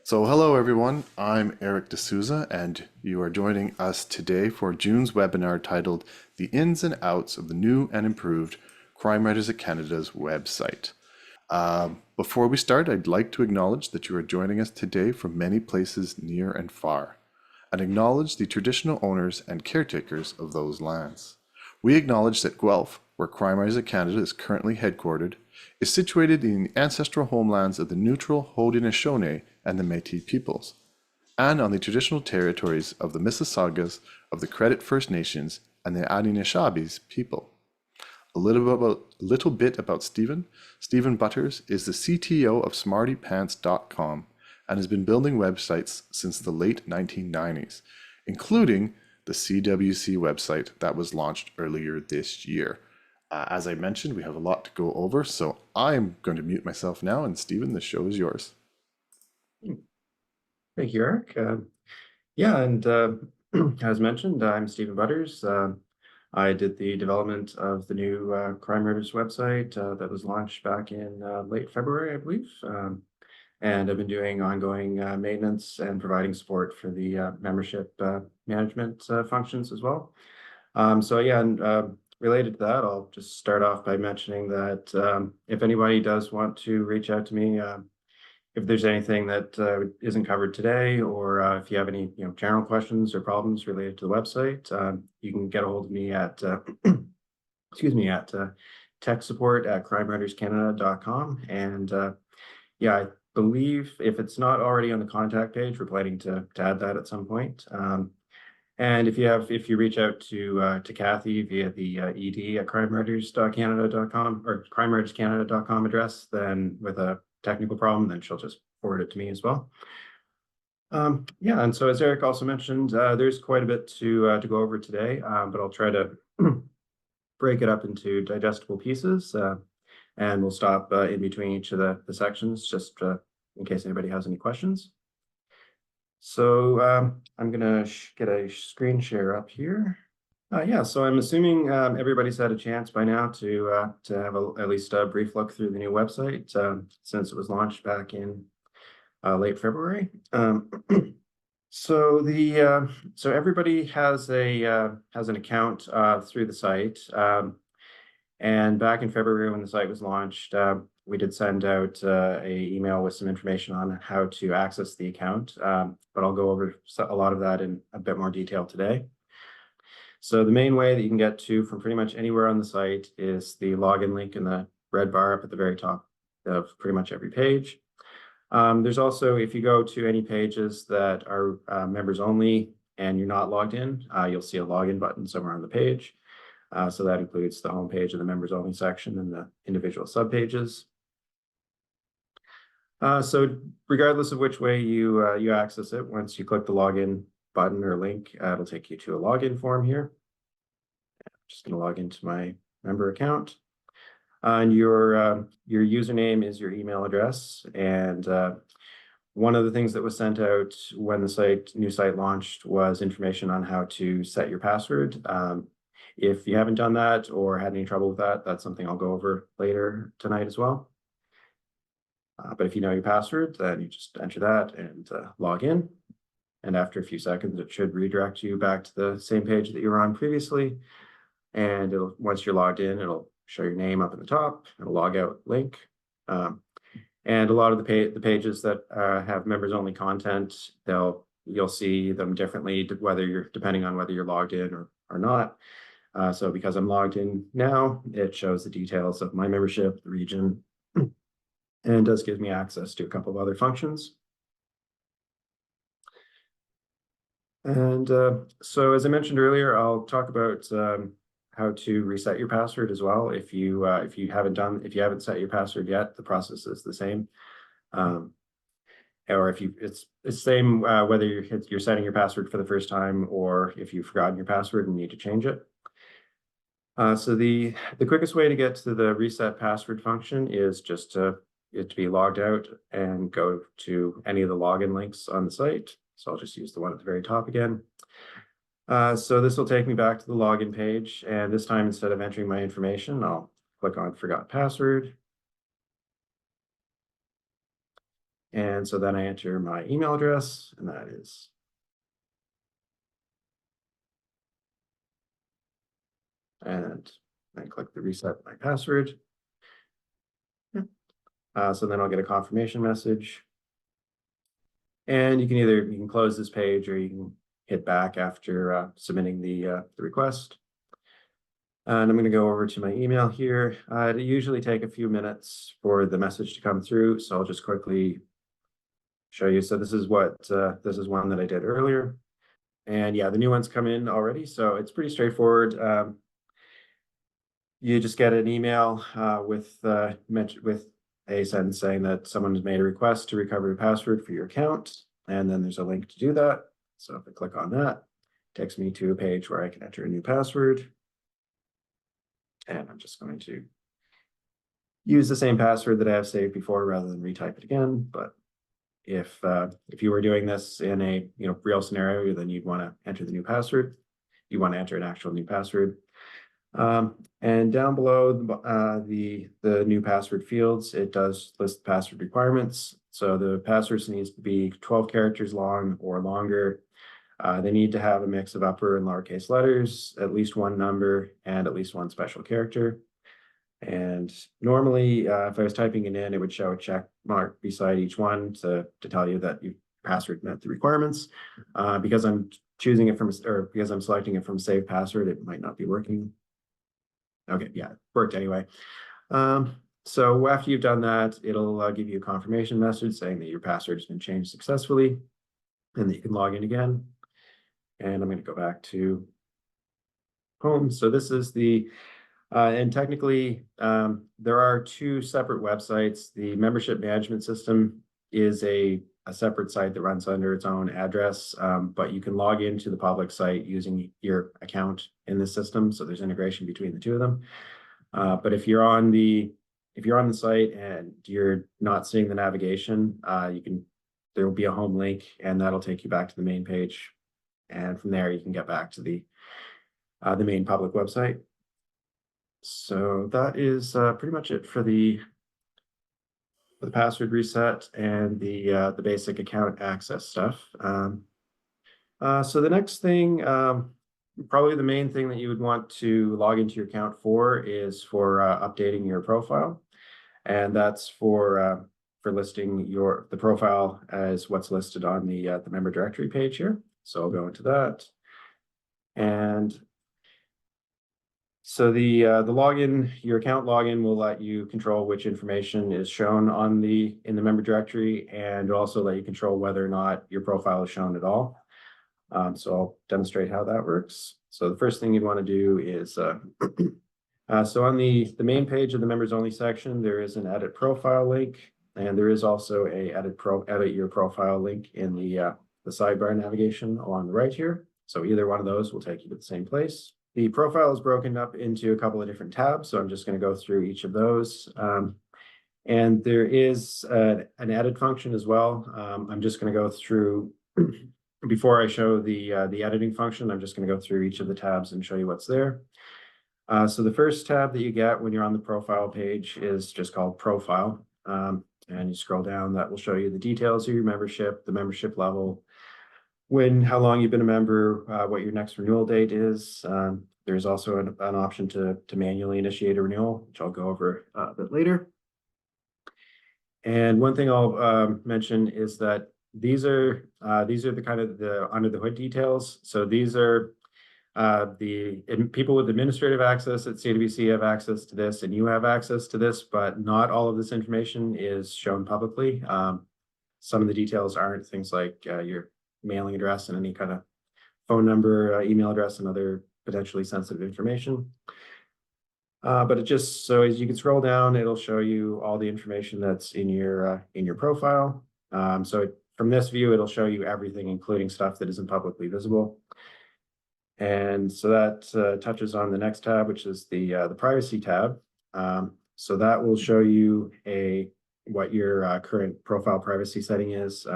So, hello everyone, I'm Eric D'Souza, and you are joining us today for June's webinar titled The Ins and Outs of the New and Improved Crime Writers of Canada's website. Before we start, I'd like to acknowledge that you are joining us today from many places near and far, and acknowledge the traditional owners and caretakers of those lands. We acknowledge that Guelph, where Crime Writers of Canada is currently headquartered, is situated in the ancestral homelands of the neutral Haudenosaunee and the Métis peoples, and on the traditional territories of the Mississaugas of the Credit First Nations and the Anishinaabe people. A little bit about Stephen. Stephen Butters is the CTO of SmartyPants.com and has been building websites since the late 1990s, including the CWC website that was launched earlier this year. As I mentioned, we have a lot to go over, so I'm going to mute myself now, and Stephen, the show is yours. Thank you, Eric. As mentioned, I'm Stephen Butters. I did the development of the new Crime Writers website that was launched back in late February, I believe. And I've been doing ongoing maintenance and providing support for the membership management functions as well. Related to that, I'll just start off by mentioning that if anybody does want to reach out to me, if there's anything that isn't covered today, or if you have any general questions or problems related to the website, you can get a hold of me at excuse me at tech support at crimewriterscanada.com. And I believe if it's not already on the contact page, we're planning to add that at some point. And if you reach out to Kathy via the ed at crimewriterscanada.com or crimewriterscanada.com address, then with a technical problem, then she'll just forward it to me as well. And so as Eric also mentioned, there's quite a bit to go over today, but I'll try to break it up into digestible pieces, and we'll stop in between each of the sections just in case anybody has any questions. So I'm gonna get a screen share up here. So I'm assuming everybody's had a chance by now to have at least a brief look through the new website since it was launched back in late February. So everybody has an account through the site, and back in February when the site was launched, we did send out a email with some information on how to access the account, but I'll go over a lot of that in a bit more detail today. So the main way that you can get to from pretty much anywhere on the site is the login link in the red bar up at the very top of pretty much every page. There's also, if you go to any pages that are members only and you're not logged in, you'll see a login button somewhere on the page. So that includes the home page of the members only section and the individual subpages. So regardless of which way you access it, once you click the login button or link, it'll take you to a login form here. I'm just going to log into my member account. And your username is your email address. And one of the things that was sent out when the new site launched was information on how to set your password. If you haven't done that or had any trouble with that, that's something I'll go over later tonight as well. But if you know your password, then you just enter that and log in. And after a few seconds, it should redirect you back to the same page that you were on previously. And once you're logged in, it'll show your name up at the top and a log out link. And a lot of the pages that have members only content, you'll see them differently depending on whether you're logged in or not. So because I'm logged in now, it shows the details of my membership, the region, and does give me access to a couple of other functions. And so as I mentioned earlier, I'll talk about how to reset your password as well. If you haven't set your password yet, the process is the same. Or it's the same whether you're setting your password for the first time or if you've forgotten your password and need to change it. So the quickest way to get to the reset password function is just to be logged out and go to any of the login links on the site. So I'll just use the one at the very top again. So this will take me back to the login page. And this time, instead of entering my information, I'll click on Forgot Password. And so then I enter my email address, and that is and then click the reset my password. So then I'll get a confirmation message. And you can close this page, or you can hit back after submitting the request. And I'm going to go over to my email here. It usually take a few minutes for the message to come through, so I'll just quickly show you. So this is one that I did earlier. And yeah, the new ones come in already, so it's pretty straightforward. You just get an email with a sentence saying that someone has made a request to recover your password for your account, and then there's a link to do that. So if I click on that, it takes me to a page where I can enter a new password. And I'm just going to use the same password that I have saved before rather than retype it again. But if you were doing this in a real scenario, then you'd want to enter the new password. You want to enter an actual new password. And down below the new password fields, it does list password requirements. So the passwords needs to be 12 characters long or longer. They need to have a mix of upper and lowercase letters, at least one number, and at least one special character. And normally, if I was typing it in, it would show a check mark beside each one to tell you that your password met the requirements. Because I'm choosing it because I'm selecting it from save password, it might not be working. Okay, yeah, it worked anyway. So after you've done that, it'll give you a confirmation message saying that your password has been changed successfully and that you can log in again. And I'm going to go back to home. So this is and technically, there are two separate websites. The membership management system is a separate site that runs under its own address, but you can log into the public site using your account in the system. So there's integration between the two of them. But if you're on the site and you're not seeing the navigation, there will be a home link, and that'll take you back to the main page. And from there, you can get back to the main public website. So that is pretty much it for the password reset and the basic account access stuff. So the next thing, probably the main thing that you would want to log into your account for is for updating your profile, and that's for listing the profile as what's listed on the member directory page here. So I'll go into that. And so the login, your account login will let you control which information is shown in the member directory, and also let you control whether or not your profile is shown at all. So I'll demonstrate how that works. So the first thing you'd want to do is so on the main page of the members only section, there is an edit profile link, and there is also a edit your profile link in the sidebar navigation along the right here. So either one of those will take you to the same place. The profile is broken up into a couple of different tabs, so I'm just going to go through each of those. And there is an edit function as well. I'm just going to go through, before I show the editing function, I'm just going to go through each of the tabs and show you what's there. So the first tab that you get when you're on the profile page is just called Profile. And you scroll down, that will show you the details of your membership, the membership level, how long you've been a member, what your next renewal date is. There's also an option to manually initiate a renewal, which I'll go over a bit later. And one thing I'll mention is that these are the kind of the under the hood details. So these are people with administrative access at CWC have access to this, and you have access to this, but not all of this information is shown publicly. Some of the details aren't, things like your mailing address and any kind of phone number, email address, and other potentially sensitive information. But it just, so as you can scroll down, it'll show you all the information that's in your profile. So from this view, it'll show you everything, including stuff that isn't publicly visible. And so that touches on the next tab, which is the privacy tab. So that will show you what your current profile privacy setting is.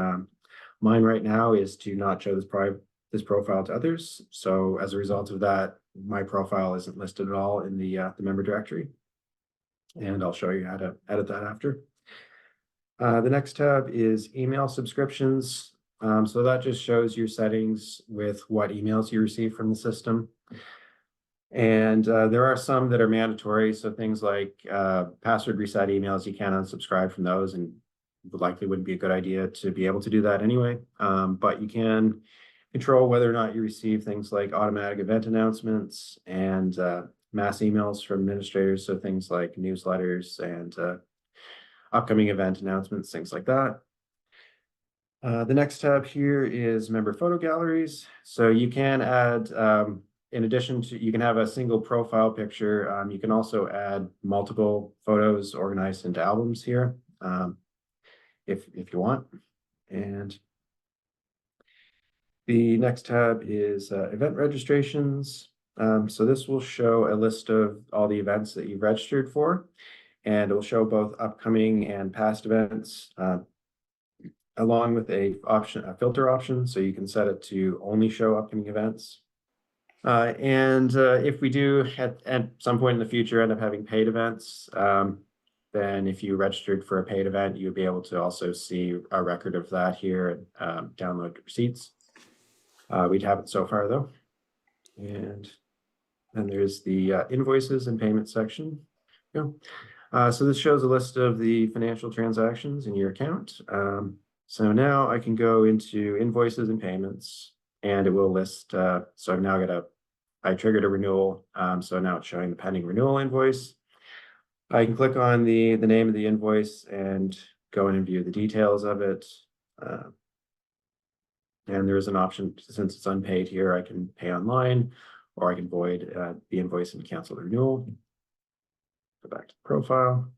Mine right now is to not show this profile to others. So as a result of that, my profile isn't listed at all in the member directory. And I'll show you how to edit that after. The next tab is email subscriptions. So that just shows your settings with what emails you receive from the system. And there are some that are mandatory. So things like password reset emails, you can't unsubscribe from those, and likely wouldn't be a good idea to be able to do that anyway. But you can control whether or not you receive things like automatic event announcements and mass emails from administrators. So things like newsletters and upcoming event announcements, things like that. The next tab here is member photo galleries. So you can add, in addition to, you can have a single profile picture. You can also add multiple photos organized into albums here, if you want. And the next tab is event registrations. So this will show a list of all the events that you've registered for, and it will show both upcoming and past events, along with a filter option, so you can set it to only show upcoming events. If we do at some point in the future end up having paid events, then if you registered for a paid event, you'd be able to also see a record of that here and download receipts. We'd have it so far though. And then there's the invoices and payment section. So this shows a list of the financial transactions in your account. So now I can go into invoices and payments, and it will list, so I've now I triggered a renewal. So now it's showing the pending renewal invoice. I can click on the name of the invoice and go in and view the details of it. And there is an option, since it's unpaid here, I can pay online, or I can void the invoice and cancel the renewal. Go back to the profile.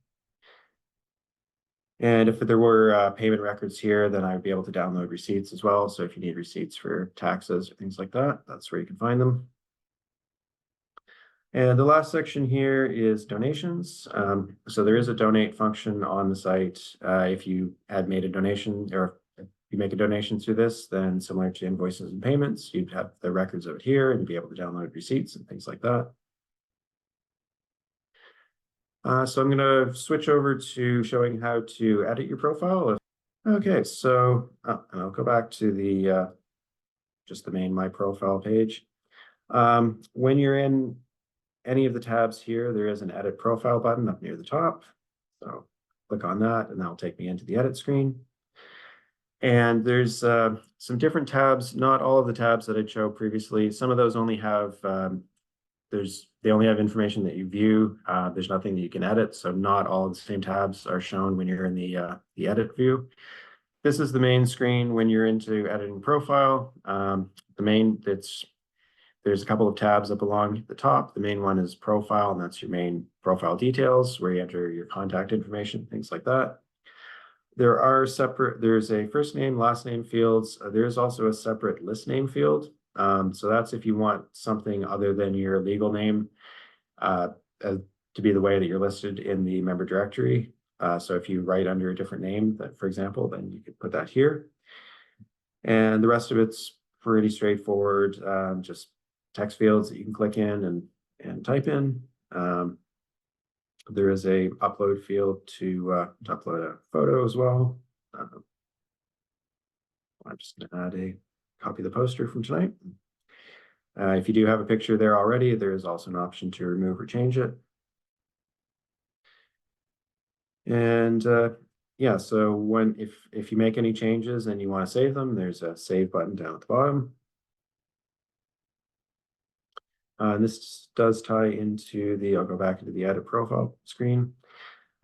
And if there were payment records here, then I would be able to download receipts as well. So if you need receipts for taxes or things like that, that's where you can find them. And the last section here is donations. So there is a donate function on the site. If you had made a donation, or if you make a donation through this, then similar to invoices and payments, you'd have the records of it here and be able to download receipts and things like that. So I'm going to switch over to showing how to edit your profile. Okay, so and I'll go back to the just the main My Profile page. When you're in any of the tabs here, there is an Edit Profile button up near the top. So click on that, and that'll take me into the edit screen. And there's some different tabs. Not all of the tabs that I'd showed previously. Some of those only have they only have information that you view. There's nothing that you can edit, so not all of the same tabs are shown when you're in the edit view. This is the main screen when you're into editing profile. There's a couple of tabs up along the top. The main one is profile, and that's your main profile details, where you enter your contact information, things like that. There's a first name, last name fields. There's also a separate list name field. So that's if you want something other than your legal name to be the way that you're listed in the member directory. So if you write under a different name, for example, then you could put that here. And the rest of it's pretty straightforward, just text fields that you can click in and type in. There is a upload field to upload a photo as well. I'm just going to add a copy of the poster from tonight. If you do have a picture there already, there is also an option to remove or change it. And yeah, so if you make any changes and you want to save them, there's a save button down at the bottom. And this does tie into I'll go back into the edit profile screen.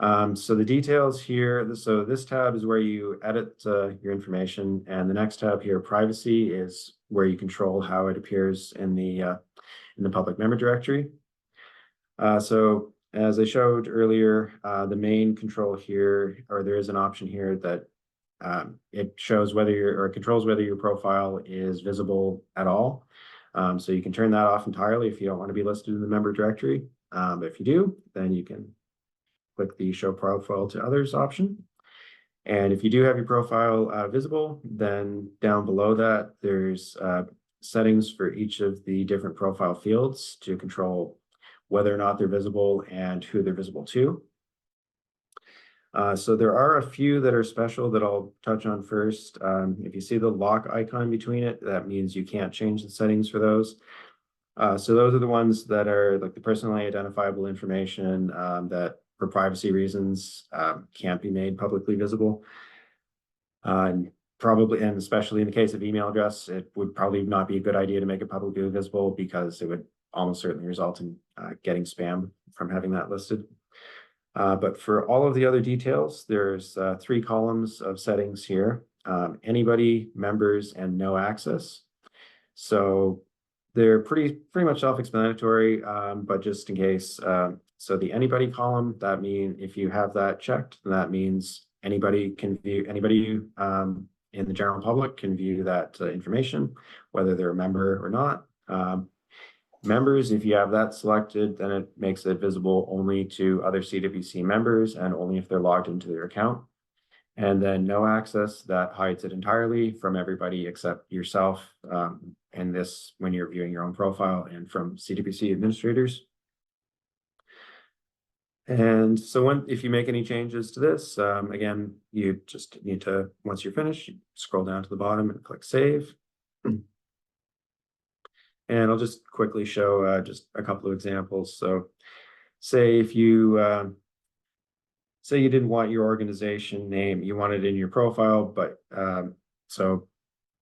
So the details here, so this tab is where you edit your information, and the next tab here, privacy, is where you control how it appears in the public member directory. So as I showed earlier, the main control here, or there is an option here that it shows controls whether your profile is visible at all. So you can turn that off entirely if you don't want to be listed in the member directory. But if you do, then you can click the Show Profile to Others option. And if you do have your profile visible, then down below that, there's settings for each of the different profile fields to control whether or not they're visible and who they're visible to. So there are a few that are special that I'll touch on first. If you see the lock icon between it, that means you can't change the settings for those. So those are the ones that are like the personally identifiable information that for privacy reasons can't be made publicly visible. And probably, and especially in the case of email address, it would probably not be a good idea to make it publicly visible because it would almost certainly result in getting spam from having that listed. But for all of the other details, there's 3 columns of settings here. Anybody, members, and no access. So they're pretty much self-explanatory, but just in case. So the anybody column, that means if you have that checked, that means anybody can view, anybody in the general public can view that information, whether they're a member or not. Members, if you have that selected, then it makes it visible only to other CWC members and only if they're logged into their account. And then no access, that hides it entirely from everybody except yourself. And this when you're viewing your own profile and from CWC administrators. And so if you make any changes to this, again, you just need to, once you're finished, you scroll down to the bottom and click save. And I'll just quickly show just a couple of examples. So say if you say you didn't want your organization name, you want it in your profile, but so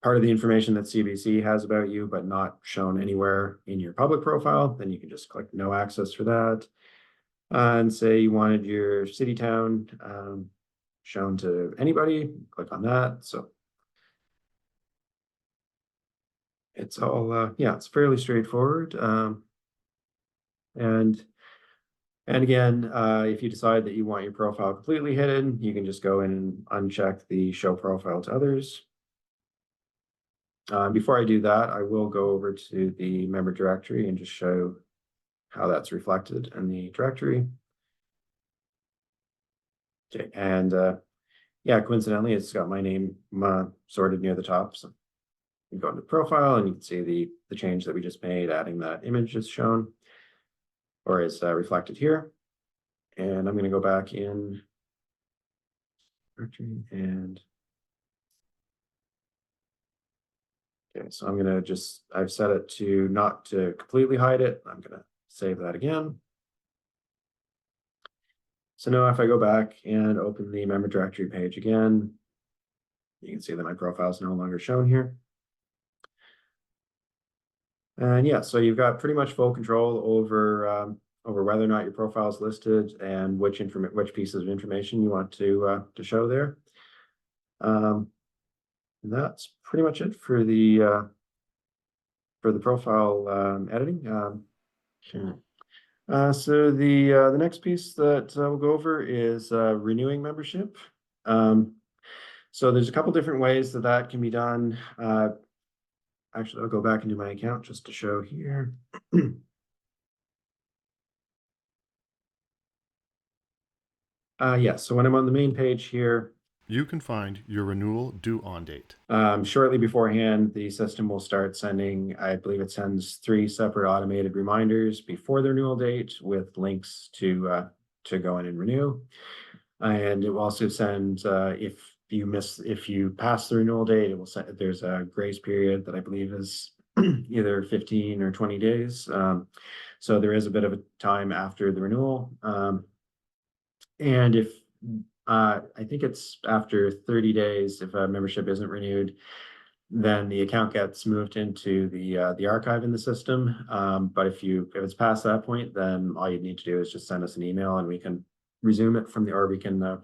part of the information that CBC has about you, but not shown anywhere in your public profile, then you can just click no access for that. And say you wanted your city town shown to anybody, click on that. So it's all, yeah, it's fairly straightforward. And again, if you decide that you want your profile completely hidden, you can just go in and uncheck the show profile to others. Before I do that, I will go over to the member directory and just show how that's reflected in the directory. Okay, and yeah, coincidentally, it's got my name sorted near the top. So you go into profile and you can see the change that we just made, adding that image is shown or is reflected here. And I'm going to go back in and okay, so I'm going to just, I've set it to not to completely hide it. I'm going to save that again. So now if I go back and open the member directory page again, you can see that my profile is no longer shown here. And yeah, so you've got pretty much full control over over whether or not your profile is listed and which pieces of information you want to show there. And that's pretty much it for the profile editing. So the next piece that we'll go over is renewing membership. So there's a couple different ways that can be done. Actually, I'll go back into my account just to show here. Yeah, so when I'm on the main page here, You can find your renewal due on date. shortly beforehand, the system will start sending, I believe it sends 3 separate automated reminders before the renewal date with links to go in and renew. And it will also send, if you pass the renewal date, it will send, there's a grace period that I believe is either 15 or 20 days. So there is a bit of a time after the renewal. And if I think it's after 30 days, if a membership isn't renewed, then the account gets moved into the archive in the system. But if it's past that point, then all you need to do is just send us an email and we can resume it from or we can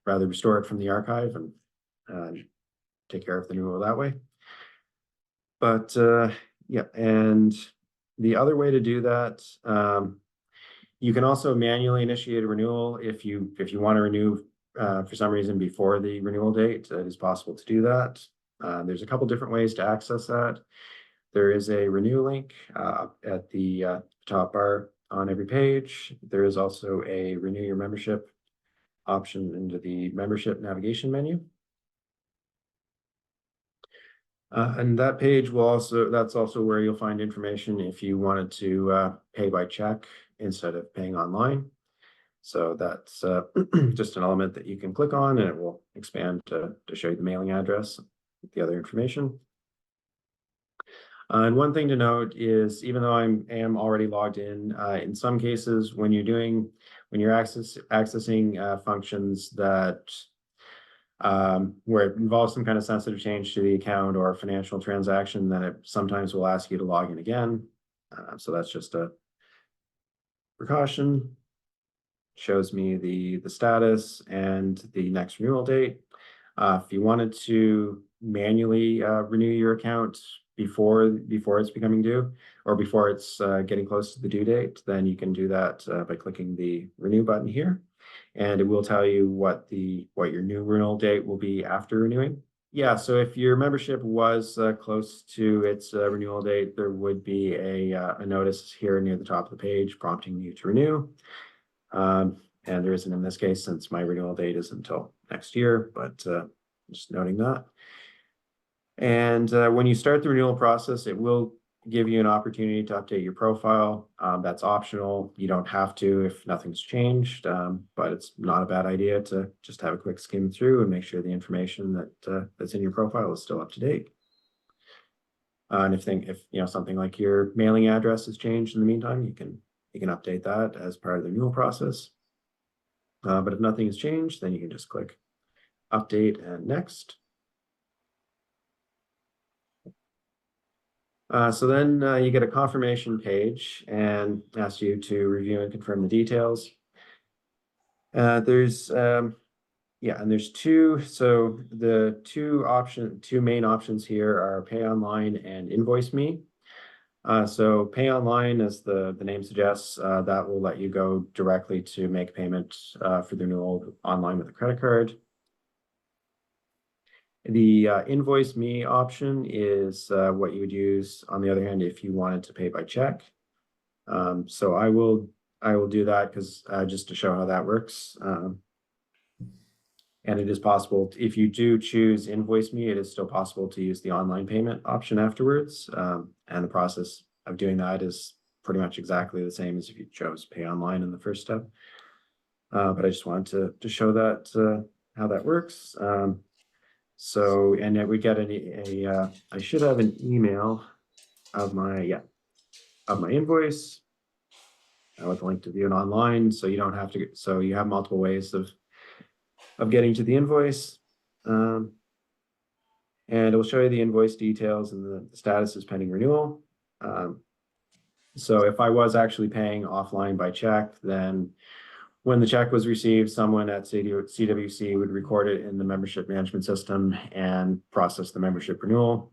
rather restore it from the archive and take care of the renewal that way. But yeah, and the other way to do that, you can also manually initiate a renewal if you want to renew for some reason before the renewal date. It is possible to do that. There's a couple different ways to access that. There is a renew link at the top bar on every page. There is also a renew your membership option into the membership navigation menu. And that page will that's also where you'll find information if you wanted to pay by check instead of paying online. So that's just an element that you can click on, and it will expand to show you the mailing address, the other information. And one thing to note is, even though I am already logged in some cases, when you're accessing functions that where it involves some kind of sensitive change to the account or financial transaction, then it sometimes will ask you to log in again. So that's just a precaution. Shows me the status and the next renewal date. If you wanted to manually renew your account before it's becoming due, or before it's getting close to the due date, then you can do that by clicking the renew button here, and it will tell you what your new renewal date will be after renewing. Yeah, so if your membership was close to its renewal date, there would be a notice here near the top of the page prompting you to renew. And there isn't in this case, since my renewal date is until next year, but just noting that. And when you start the renewal process, it will give you an opportunity to update your profile. That's optional. You don't have to if nothing's changed, but it's not a bad idea to just have a quick skim through and make sure the information that's in your profile is still up to date. And if something like your mailing address has changed in the meantime, you can update that as part of the renewal process. But if nothing has changed, then you can just click update and next. So then you get a confirmation page and asks you to review and confirm the details. There's two. So the two main options here are pay online and invoice me. So pay online, as the name suggests, that will let you go directly to make payment for the renewal online with a credit card. The invoice me option is what you would use, on the other hand, if you wanted to pay by check. So I will do that because just to show how that works. And it is possible, if you do choose invoice me, it is still possible to use the online payment option afterwards. And the process of doing that is pretty much exactly the same as if you chose pay online in the first step. But I just wanted to show that how that works. So, and then we get I should have an email of my invoice with a link to view it online, so you don't have to. So you have multiple ways of getting to the invoice, and it will show you the invoice details and the status is pending renewal. So if I was actually paying offline by check, then when the check was received, someone at CWC would record it in the membership management system and process the membership renewal.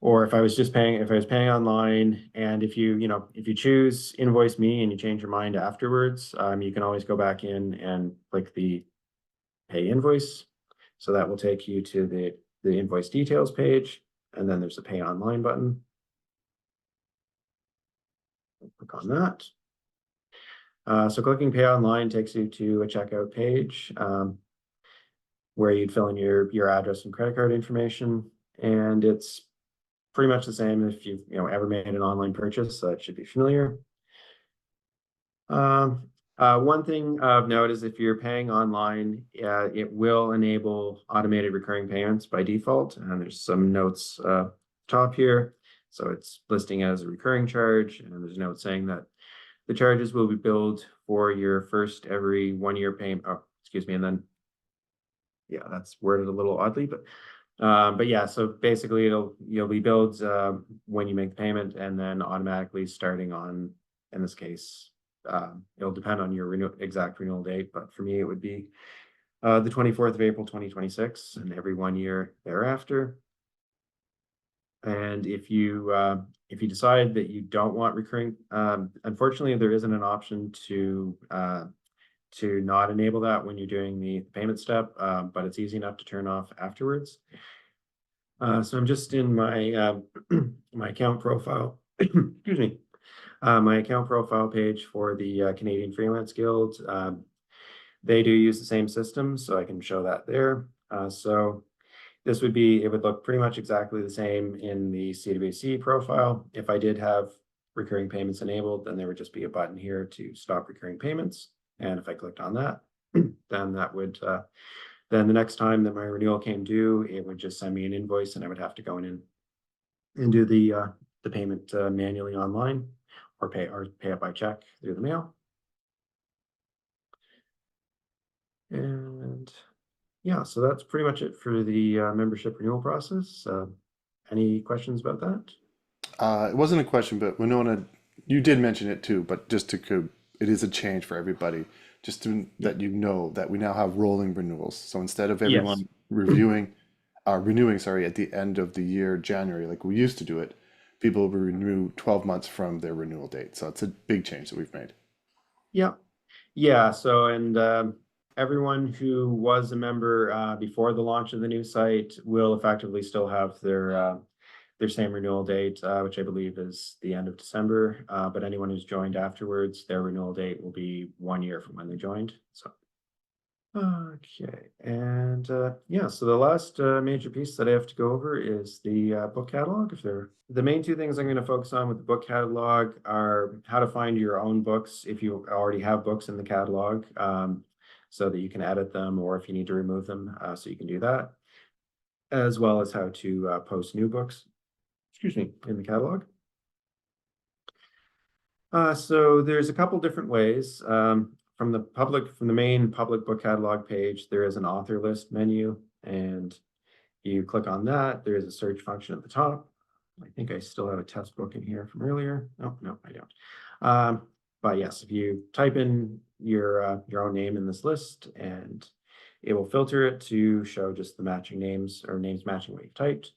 Or if I was paying online, and if you choose invoice me and you change your mind afterwards, you can always go back in and click the pay invoice. So that will take you to the invoice details page, and then there's a pay online button. Click on that. So clicking pay online takes you to a checkout page where you'd fill in your address and credit card information, and it's pretty much the same if you've ever made an online purchase, so it should be familiar. One thing of note is if you're paying online, it will enable automated recurring payments by default, and there's some notes top here. So it's listing it as a recurring charge, and there's a note saying that the charges will be billed for your first every 1 year payment. Oh, excuse me. And then, yeah, that's worded a little oddly, but yeah, so basically you'll be billed when you make the payment, and then automatically starting on, in this case, it'll depend on your exact renewal date, but for me, it would be the 24th of April, 2026, and every 1 year thereafter. And if you decide that you don't want recurring, unfortunately, there isn't an option to not enable that when you're doing the payment step, but it's easy enough to turn off afterwards. So I'm just in my my account profile. Excuse me. My account profile page for the Canadian Freelance Guild. They do use the same system, so I can show that there. So this it would look pretty much exactly the same in the CWC profile. If I did have recurring payments enabled, then there would just be a button here to stop recurring payments. And if I clicked on that, then that would, then the next time that my renewal came due, it would just send me an invoice and I would have to go in and do the payment manually online or pay it by check through the mail. And yeah, so that's pretty much it for the membership renewal process. Any questions about that? It wasn't a question, but Winona, you did mention it too, but just to, it is a change for everybody, just to that you know that we now have rolling renewals. So instead of Yes. everyone renewing, sorry, at the end of the year, January, like we used to do it, people will renew 12 months from their renewal date. So it's a big change that we've made. Yeah. Yeah. So, and everyone who was a member before the launch of the new site will effectively still have their same renewal date, which I believe is the end of December. But anyone who's joined afterwards, their renewal date will be 1 year from when they joined. So, okay. And yeah, so the last major piece that I have to go over is the book catalog. The main two things I'm going to focus on with the book catalog are how to find your own books if you already have books in the catalog, so that you can edit them, or if you need to remove them, so you can do that, as well as how to post new books, excuse me, in the catalog. So there's a couple different ways. From the main public book catalog page, there is an author list menu, and you click on that. There is a search function at the top. I think I still have a test book in here from earlier. Oh, no, I don't. But yes, if you type in your own name in this list, and it will filter it to show just the matching names, or names matching what you've typed.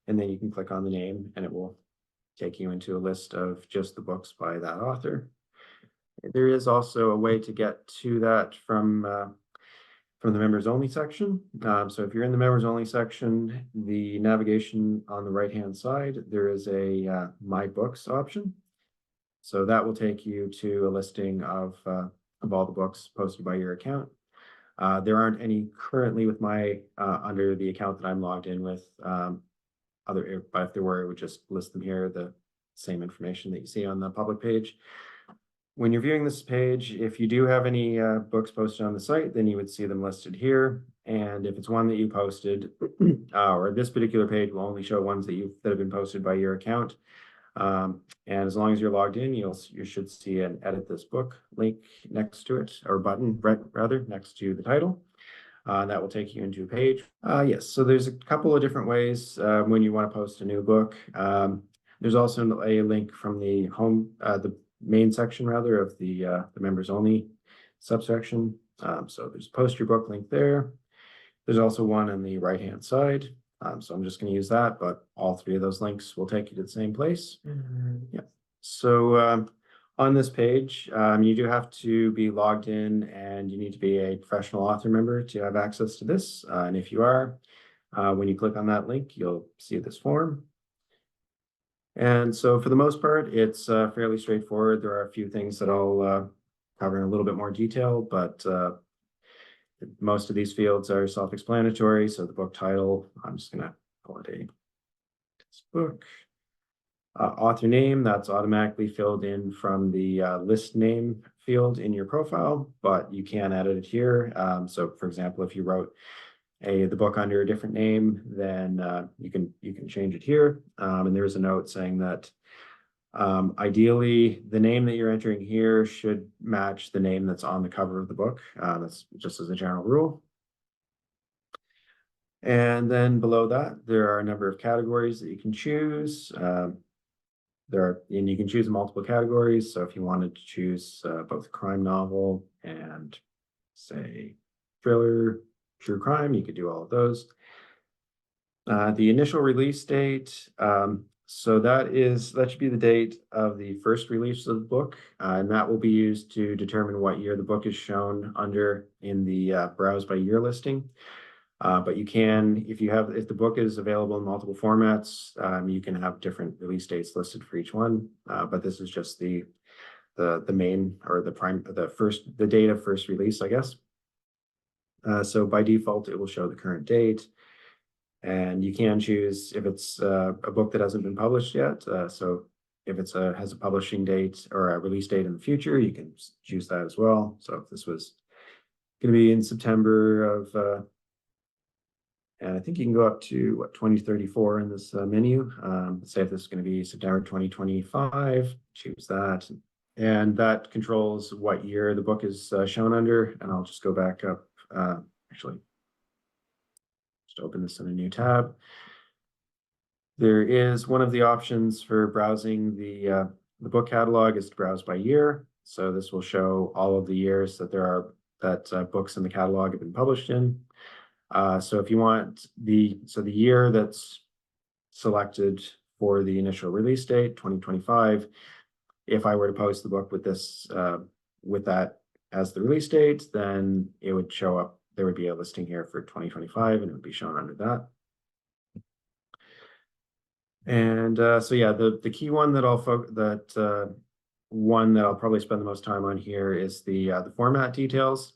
And then you can click on the name and it will take you into a list of just the books by that author. There is also a way to get to that from the members only section. So if you're in the members only section, the navigation on the right hand side, there is a my books option. So that will take you to a listing of all the books posted by your account. There aren't any currently with my under the account that I'm logged in with. But if there were, it would just list them here, the same information that you see on the public page. When you're viewing this page, if you do have any books posted on the site, then you would see them listed here. And if it's one that you posted, or this particular page will only show ones that have been posted by your account. And as long as you're logged in, you should see an edit this book link next to it, or button rather next to the title. That will take you into a page. Yes, so there's a couple of different ways when you want to post a new book. There's also a link from the the main section rather of the members only subsection. So there's post your book link there. There's also one on the right hand side. So I'm just going to use that, but all three of those links will take you to the same place. Yeah. So on this page, you do have to be logged in, and you need to be a professional author member to have access to this. And if you are, when you click on that link, you'll see this form. And so for the most part, it's fairly straightforward. There are a few things that I'll cover in a little bit more detail, but most of these fields are self-explanatory. So the book title, I'm just going to call it a book. Author name, that's automatically filled in from the list name field in your profile, but you can edit it here. So for example, if you wrote the book under a different name, then you can change it here. And there's a note saying that ideally the name that you're entering here should match the name that's on the cover of the book. That's just as a general rule. And then below that, there are a number of categories that you can choose. And you can choose multiple categories. So if you wanted to choose both crime novel and say thriller, true crime, you could do all of those. The initial release date, so that should be the date of the first release of the book, and that will be used to determine what year the book is shown under in the browse by year listing. But you can, if the book is available in multiple formats, you can have different release dates listed for each one. But this is just the main, or the date of first release, I guess. So by default, it will show the current date, and you can choose if it's a book that hasn't been published yet. So if it's has a publishing date or a release date in the future, you can choose that as well. So if this was going to be in September of, and I think you can go up to what 2034 in this menu. Let's say if this is going to be September 2025, choose that. And that controls what year the book is shown under. And I'll just go back up, actually, just open this in a new tab. There is one of the options for browsing the book catalog is to browse by year. So this will show all of the years that there are books in the catalog have been published in. So if you want the year that's selected for the initial release date, 2025, if I were to post the book with this with that as the release date, then it would show up. There would be a listing here for 2025, and it would be shown under that. And so yeah, the key one that one that I'll probably spend the most time on here is the format details.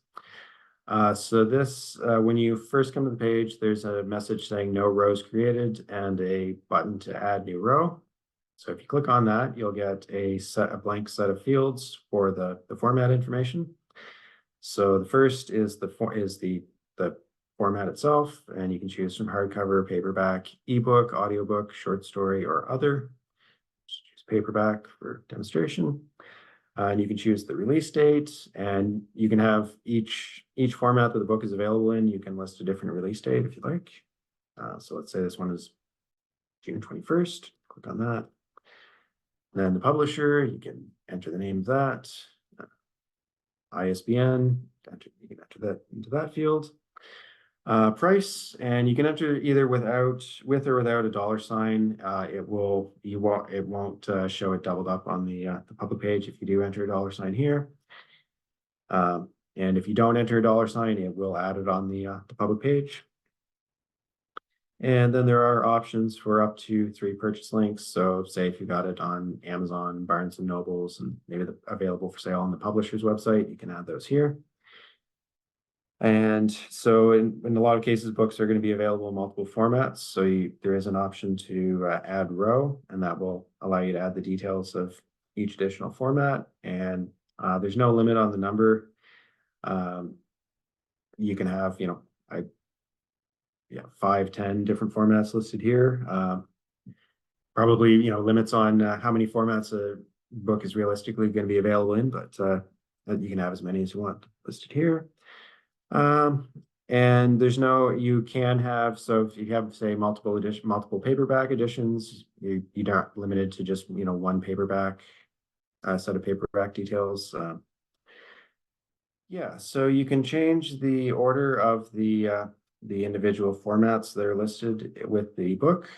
So this, when you first come to the page, there's a message saying no rows created and a button to add new row. So if you click on that, you'll get a blank set of fields for the format information. So the first is the format itself, and you can choose from hardcover, paperback, ebook, audiobook, short story, or other. Just choose paperback for demonstration. And you can choose the release date, and you can have each format that the book is available in. You can list a different release date if you like. So let's say this one is June 21st. Click on that. And then the publisher, you can enter the name of that. ISBN, you can enter that into that field. Price, and you can enter either with or without a $sign. It won't show it doubled up on the public page if you do enter a $sign here. And if you don't enter a $sign, it will add it on the public page. And then there are options for up to 3 purchase links. So say if you got it on Amazon, Barnes and Nobles, and maybe available for sale on the publisher's website, you can add those here. And so in a lot of cases, books are going to be available in multiple formats. So there is an option to add row, and that will allow you to add the details of each additional format. And there's no limit on the number. You can have, 5, 10 different formats listed here. Probably, limits on how many formats a book is realistically going to be available in, but you can have as many as you want listed here. And you can have, so if you have, say, multiple paperback editions, you're not limited to just, one paperback, set of paperback details. Yeah, so you can change the order of the individual formats that are listed with the book.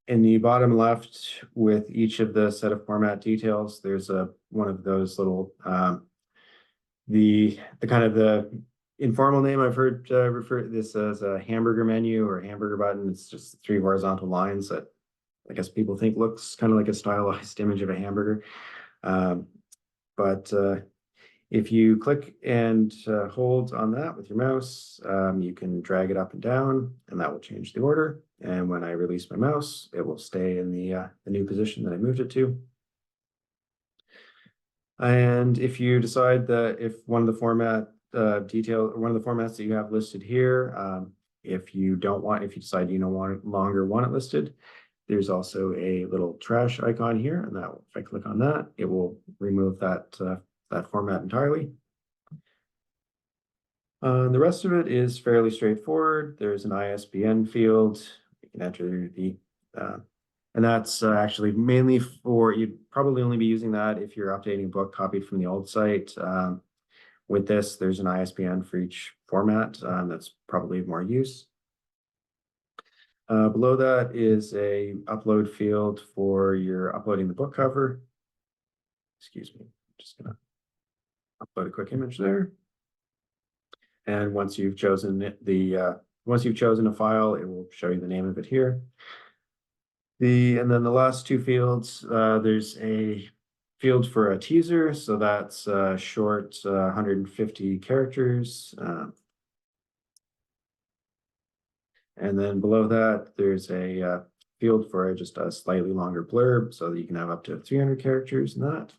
In the bottom left, with each of the set of format details, there's one of those little the kind of the informal name I've heard refer to this as a hamburger menu or a hamburger button. It's just 3 horizontal lines that I guess people think looks kind of like a stylized image of a hamburger. But if you click and hold on that with your mouse, you can drag it up and down, and that will change the order. And when I release my mouse, it will stay in the new position that I moved it to. And if you decide that if one of the formats that you have listed here, if you decide you no longer want it listed, there's also a little trash icon here, and that if I click on that, it will remove that format entirely. The rest of it is fairly straightforward. There's an ISBN field. You can enter and that's actually mainly you'd probably only be using that if you're updating a book copied from the old site. With this, there's an ISBN for each format. That's probably more use. Below that is a upload field for your uploading the book cover. Excuse me, I'm just gonna upload a quick image there. And once you've chosen a file, it will show you the name of it here. And then the last 2 fields, there's a field for a teaser, so that's short, 150 characters. And then below that, there's a field for just a slightly longer blurb so that you can have up to 300 characters in that.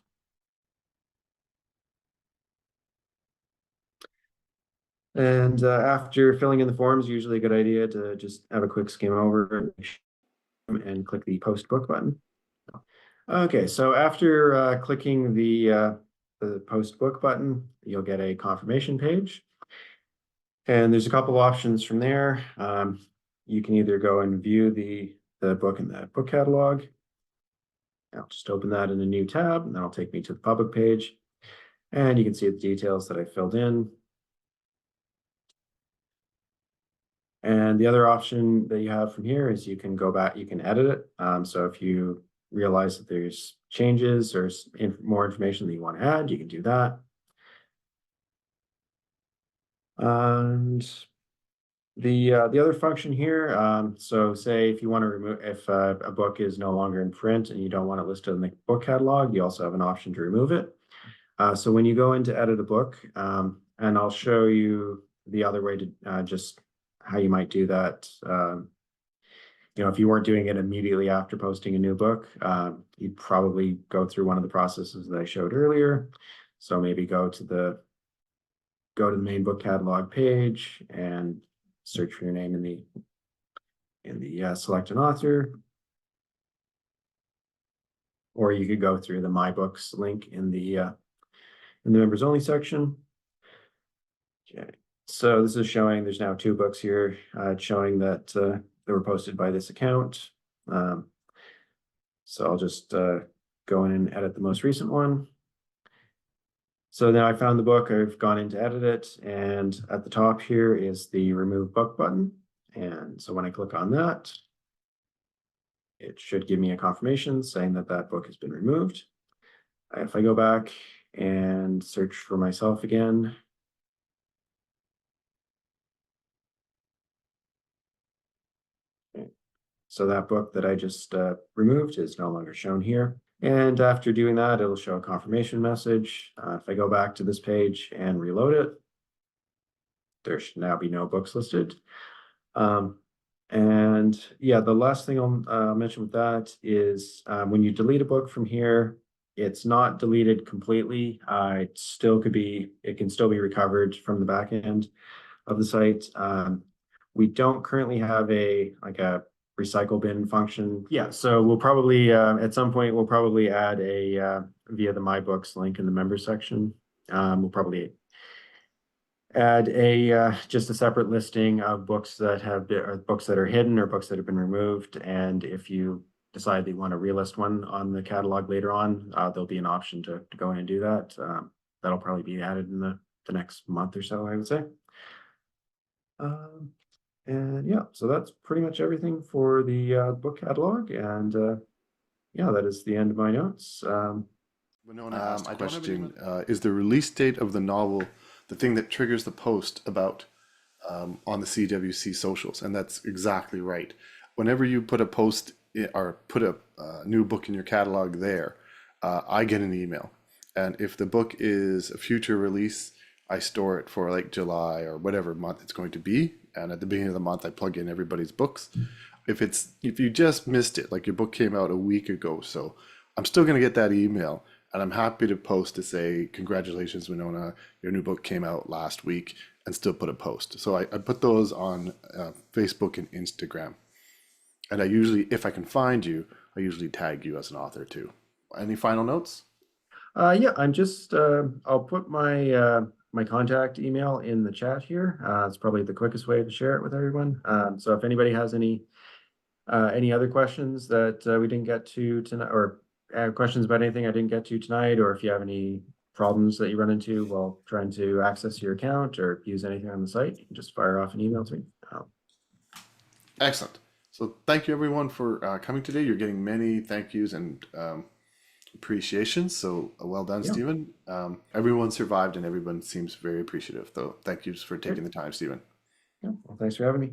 And after filling in the forms, usually a good idea to just have a quick skim over and click the post book button. Okay, so after clicking the post book button, you'll get a confirmation page. And there's a couple options from there. You can either go and view the book in the book catalog. I'll just open that in a new tab, and that'll take me to the public page. And you can see the details that I filled in. And the other option that you have from here is you can go back, you can edit it. So if you realize that there's changes or more information that you want to add, you can do that. And the other function here, so say if you want to remove, if a book is no longer in print and you don't want it listed in the book catalog, you also have an option to remove it. So when you go in to edit a book, and I'll show you the other way to just how you might do that. If you weren't doing it immediately after posting a new book, you'd probably go through one of the processes that I showed earlier. So maybe go to the main book catalog page and search for your name in the select an author. Or you could go through the My Books link in the members only section. Okay, so this is showing there's now 2 books here. It's showing that they were posted by this account. So I'll just go in and edit the most recent one. So now I found the book, I've gone in to edit it, and at the top here is the remove book button. And so when I click on that, it should give me a confirmation saying that that book has been removed. If I go back and search for myself again, so that book that I just removed is no longer shown here. And after doing that, it'll show a confirmation message. If I go back to this page and reload it, there should now be no books listed. And yeah, the last thing I'll mention with that is when you delete a book from here, it's not deleted completely. It can still be recovered from the back end of the site. We don't currently have a recycle bin function. Yeah, so we'll probably at some point we'll probably add a via the My Books link in the members section. We'll probably add just a separate listing of books that have been, or books that are hidden or books that have been removed. And if you decide that you want to relist one on the catalog later on, there'll be an option to go in and do that. That'll probably be added in the next month or so, I would say. And yeah, so that's pretty much everything for the book catalog. And yeah, that is the end of my notes. Winona asked a question, is the release date of the novel the thing that triggers the post about on the CWC socials? And that's exactly right. Whenever you put a post or put a new book in your catalog there, I get an email. And if the book is a future release, I store it for like July or whatever month it's going to be. And at the beginning of the month, I plug in everybody's books. If you just missed it, like your book came out a week ago, so I'm still going to get that email. And I'm happy to post to say, congratulations, Winona, your new book came out last week, and still put a post. So I put those on Facebook and Instagram. And I usually, if I can find you, I usually tag you as an author too. Any final notes? Yeah, I'm just, I'll put my my contact email in the chat here. It's probably the quickest way to share it with everyone. So if anybody has any other questions that we didn't get to tonight, or questions about anything I didn't get to tonight, or if you have any problems that you run into while trying to access your account or use anything on the site, you can just fire off an email to me. Excellent. So thank you everyone for coming today. You're getting many thank yous and appreciations. So well done, Yeah. Stephen. Everyone survived and everyone seems very appreciative. Though thank you for taking the time, Stephen. Yeah. Well, thanks for having me.